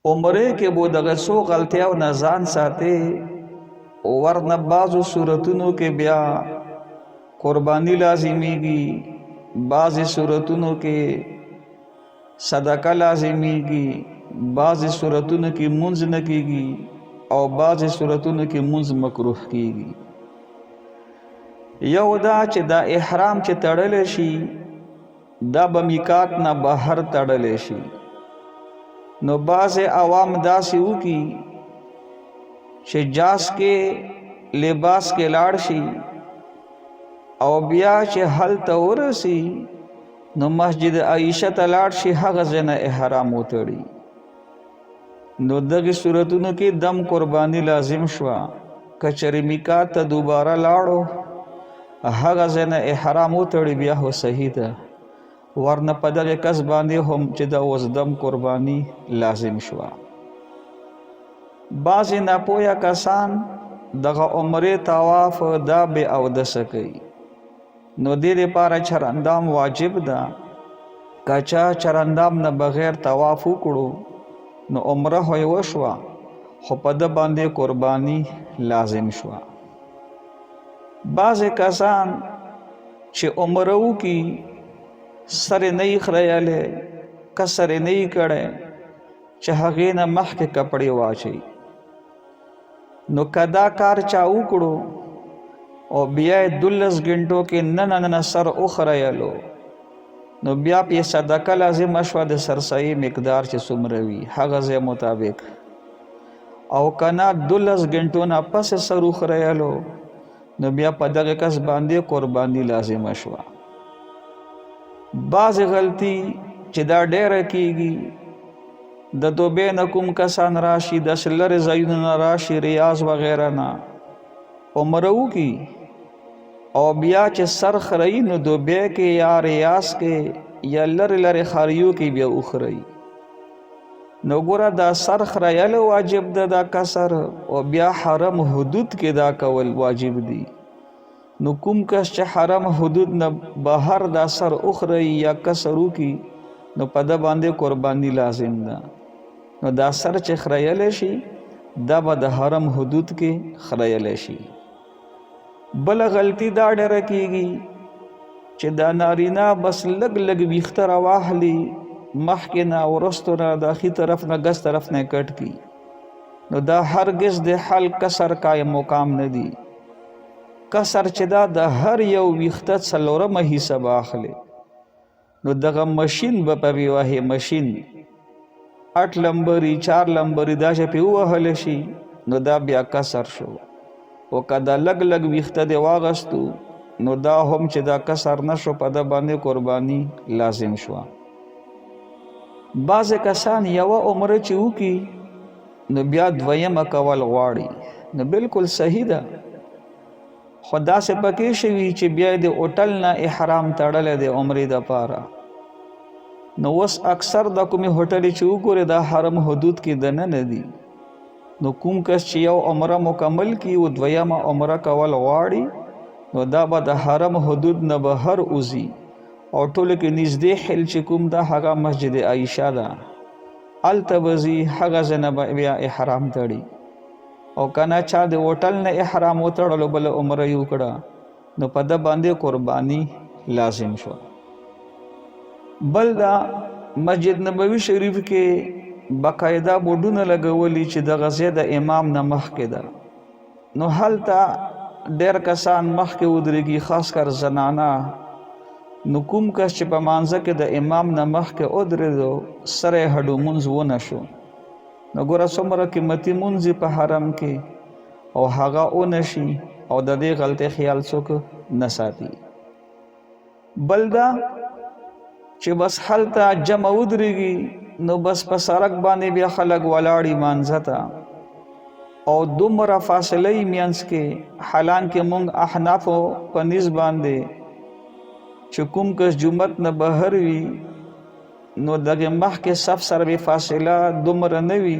عمره کې بو دغه څو غلطیاو نه ځان ساتي ورنه بعضو صورتونو کې بیا قربانی لازمیږي، بعضی صورتونو کې صدقه لازمیږي، بعضی صورتونو کې منځ نه کیږي او بعضی صورتونو کې منځ مکروه کیږي. یو دا چې دا احرام چې تړلی شي دا به میقات نه بهر تړلی شي، نو بعض عوام داسې وکړي چې جاس کې لباس کې لاړ شي او بیا چې هلته ورسي نو مسجد عائشه ته لاړ شي، هغه ځای نه احرام وتړي. نو دغه صورتونو کې دم قربانی لازم شوه. که چېرې میقات ته دوباره لاړو هغه ځای نه احرام وتړي بیا خو صحیح ده، ورنه په دغه کس باندې هم چې د اوس دم قربانی لازم شوه. بعضې ناپوهه کسان دغه عمرې طواف دا بې اودسه کوي، نو دې دپاره چرندام واجب ده. که چا چرندام نه بغیر طواف وکړو نو عمره خو یې وشوه خو په ده باندې قربانی لازم شوه. بعضې کسان چې عمره وکړي سر یې نه یې خریلی، کسر یې نه یې کړی چې هغې نه مخکې کپړې واچوي، نو که دا کار چا وکړو او بیا یې 12 غنټو کې ننه سر وخریلو نو بیا پې صدقه لازمه شوه د سرسایي مقدار چې څومره وي هغه ځای مطابق، او که نه 12 غنټو نه پس سر وخریلو نو بیا په دغه کس باندې قربانی لازمه شوه. بعضې غلطي چې دا ډیره کیږي، د دوبۍ نه کوم کسان راشي، داسې لرې ځایونو نه راشي، ریاض وغیره نه عمره وکړي او بیا چې سر خرئ نو دوبۍ کې یا ریاض کې یا لرې لرې ښاریو کې بیا وخرئ. نو ګوره دا سر خریل واجب ده دا کسر، او بیا حرم حدود کې دا کول واجب دي. نو کوم کس چې حرم حدود نه بهر دا سر اخرئ یا کسر وکړي نو په ده باندې قربانی لازم ده. نو دا سر چې خریلی شي دا به د حرم حدود کې خریلی شي. بله غلطي دا ډیره کیږي چې دا نارینه بس لږ لږ ویښته راواخلي، مخکې نه وروستو نه د ښي طرف نه ګس طرف نه کټ کړي، نو دا هرګز د حل کسر قایم مقام نه دي. کسر چې دا د هر یو ویښته 4مه حصه به اخلي، نو دغه مشین به په وهي مشین 8 لمبري 4 لمبري دا چې پې ووهلی شي نو دا بیا کسر شو. او که دا لږ لږ ویښته دې واغستو نو دا هم چې دا کسر نه شو په ده باندې قربانی لازم شوه. بعضې کسان یوه عمره چې وکړي نو بیا دویمه کول غواړي، نو بالکل صحیح ده، خو داسې پکې شوي چې بیا د هوټل نه احرام تړلی د عمرې دپاره. نو اوس اکثر د کومې هوټلې چې وګورې دا حرم حدود کې دننه دي، نو کوم کس چې یو عمره مکمل کړي او دویمه عمره کول غواړي نو دا به د حرم حدود نه بهر وځي او ټولو کې نږدې حل چې کوم ده هغه مسجد عائشه ده، هلته به ځي، هغه ځای نه به بیا احرام تړي. او که نه چا د هوټل نه احرام وتړلو بله عمره یې وکړه نو په ده باندې قربانی لازم شوه. بل دا مسجد نبوي شریف کې باقاعده بورډونه لګولي چې دغه ځای د امام نه مخکې ده، نو هلته ډېر کسان مخکې ودرېږي، خاص کر زنانه. نو کوم کس چې په مانځه کې د امام نه مخکې ودرېدو سره یې هډو مونځ ونه شو نو ګوره څومره قیمتي مونځ په حرم کې او هغه ونه شي او د دې غلطۍ خیال څوک نه ساتي. بل دا چې بس هلته جمع ودرېږي نو بس په سړک باندې بیا خلک ولاړي مانځه ته او دومره فاصله یې منځ کې، حالانکې موږ احنافو په نیز باندې چې کوم کس جومات نه بهر وي نو دغه مخکې صف سره به فاصله دومره نه وي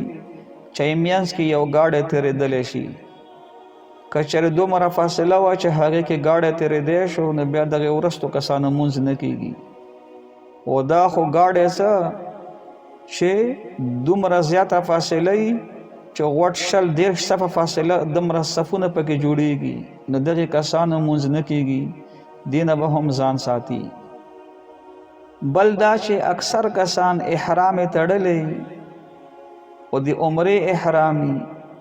چې منځ کې یو ګاډی تېرېدلی شي. که چېرې دومره فاصله وه چې هغې کې ګاډی تېرېدی شو نو بیا دغې وروستو کسانو مونځ نه کېږي. او دا خو ګاډی څه چې دومره زیاته فاصله چې غوټ شل 10 صفه فاصله دومره صفونه پکې جوړیږي، نو دغه کسانو مونږ نه کیږي، دینه به هم ځان ساتي. بل دا چې اکثر کسان احرام تړلې او د عمره احرامي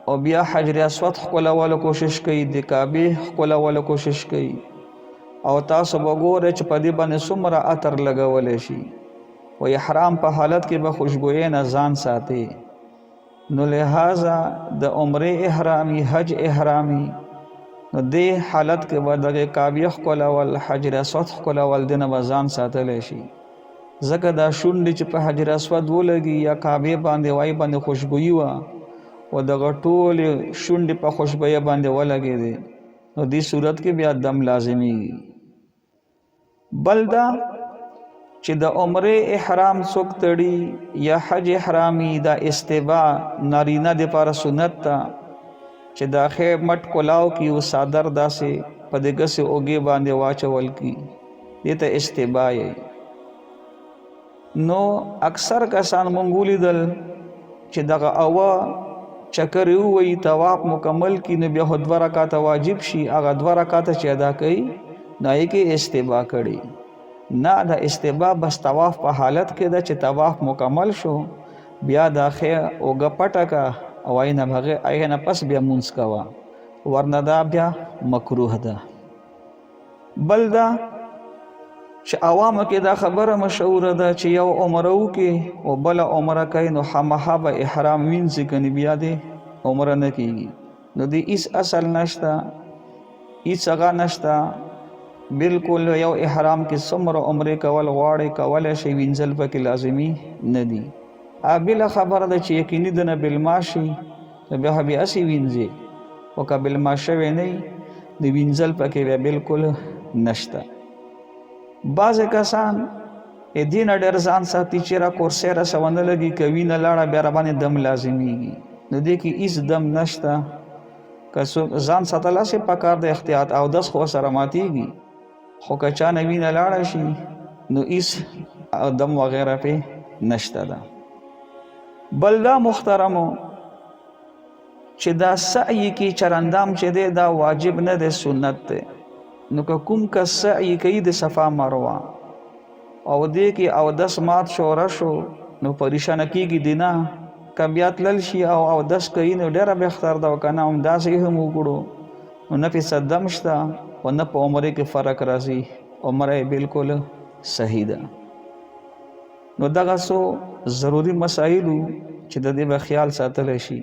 او بیا حجر اسود ښکلولو کوشش کوي، د کعبې ښکلولو کوشش کوي، او تاسو به ګورئ چې په دې باندې څومره عطر لګولی شي، و احرام په حالت کې به خوشبویۍ نه ځان ساتي. نو لہذا د عمره احرامي حج احرامي نو دې حالت کې به دغه کعبې ښکلول، حجر اسود ښکلول دینه به ځان ساتلی شي، ځکه دا شونډې چې په حجر اسود ولګي یا کعبې باندې وای باندې خوشبویي وه و دغه ټولې شونډې په خوشبویۍ باندې ولګېدې، نو دې صورت کې بیا دم لازمیږي. بل دا چې د عمره احرام څوک تړي یا حج احرامي دا استباع نارینه دپاره سنت ته چې دا خیب مټ کلاو کی او صادر داسې په د ګسې اوږې باندې واچول کی، دې ته استباع یې. نو اکثر کسان مونږ ولیدل چې دغه اوه چکر ووایي طواف مکمل کی، نو بیا خو 2 رکعاته واجب شي، هغه 2 رکعاته چې ادا کوي نو هغې کې استباع کړي. نه، دا استباع بس طواف په حالت کې ده چې طواف مکمل شو، بیا دا خې اوږه پټه که او هغې نه پس بیا مونځ کوه، ورنه دا بیا مکروه ده. بل دا چې عوامو کې دا خبره مشهوره ده چې یو عمره وکړي او بله عمره کوي، نو خامخا به احرام وینځي، کنې بیا دې عمره نه کېږي. نو دې هیڅ اصل نشته، هیڅ هغه نشته، بالکل یو احرام کې څومره عمرې کول غواړئ کولی شئ، وینځل پکې لازمي نه دي. بله خبره ده چې یقیني ده نه بلما شي نو بیا بیا هسې وینځي، خو که بلما شوی نه وي د وینځل پکې بیا بالکل نشته. بعضې کسان دې نه ډېر ځان ساتي چې را کورسۍ راسه ونه لګي، که وینه لاړه بیا راباندې دم لازمیږي، نو دې کې هېڅ دم نشته. که ځان ساتل هسې پکار د احتیاط اودس خو سره ماتېږي، خو که چا نه وینه لاړه شي نو هېڅ دم وغیره پې نشته ده. بل دا محترمو چې دا سعی کې چرندام چې دی دا واجب نه دی، سنت دی. نو که کوم کس سعی کوي د صفا مروه او دې کې اودس مات شوره شو نو پریشانه کېږي دی نه، که بیا تلل شي او اودس کوي نو ډېره بهتر ده، او که نه همداسې هم وکړو نو نه پې څه دم شته او نه په عمرې کې فرق راځي، عمره یې بالکل صحیح ده. نو دغه څو ضروري مسایلو چې د دې به خیال ساتلی شي.